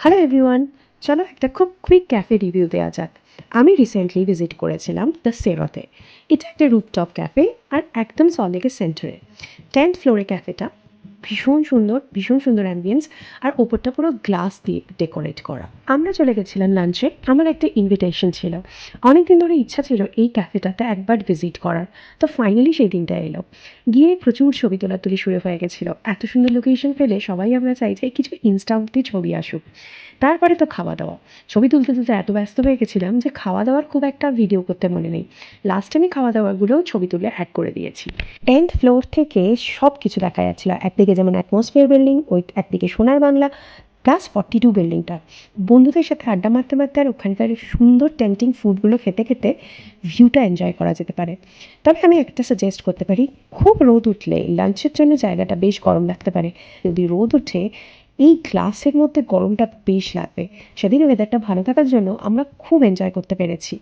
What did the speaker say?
Hello everyone, চলো একটা খুব কুইক ক্যাফে রিভিউ দেওয়া যাক। আমি রিসেন্টলি ভিজিট করেছিলাম দ্য সেরোতে। এটা একটা রুপটপ ক্যাফে আর একদম সল্টলেকের সেন্টারে। 10th ফ্লোরে ক্যাফেটা। ভীষণ সুন্দর অ্যাম্বিয়েন্স আর ওপরটা পুরো গ্লাস দিয়ে ডেকোরেট করা। আমরা চলে গেছিলাম লাঞ্চে। আমার একটা ইনভিটেশন ছিল, অনেকদিন ধরে ইচ্ছা ছিল এই ক্যাফেটাতে একবার ভিজিট করার। তো ফাইনালি সেই দিনটা এলো। গিয়ে প্রচুর ছবি তোলাতুলি শুরু হয়ে গেছিলো। এত সুন্দর লোকেশন পেলে সবাই আমরা চাই যে কিছু ইনস্টান্টলি ছবি আসুক। তারপরে তো খাওয়া দাওয়া। ছবি তুলতে তুলতে এত ব্যস্ত হয়ে গেছিলাম যে খাওয়া দাওয়ার খুব একটা ভিডিও করতে মনে নেই। লাস্ট আমি খাওয়া দাওয়াগুলোও ছবি তুলে অ্যাড করে দিয়েছি। 10th ফ্লোর থেকে সব কিছু দেখা যাচ্ছিলো। একদিকে যেমন অ্যাটমসফিয়ার বিল্ডিং, ওই একদিকে সোনার বাংলা, প্লাস 42 বিল্ডিংটা। বন্ধুদের সাথে আড্ডা মারতে মারতে আর ওখানকার সুন্দর টেম্পটিং ফুডগুলো খেতে খেতে ভিউটা এনজয় করা যেতে পারে। তবে আমি একটা সাজেস্ট করতে পারি, খুব রোদ উঠলে লাঞ্চের জন্য জায়গাটা বেশ গরম লাগতে পারে। যদি রোদ ওঠে, এই গ্লাসের মধ্যে গরমটা বেশ লাগবে। সেদিন ওয়েদারটা ভালো থাকার জন্য আমরা খুব এনজয় করতে পেরেছি।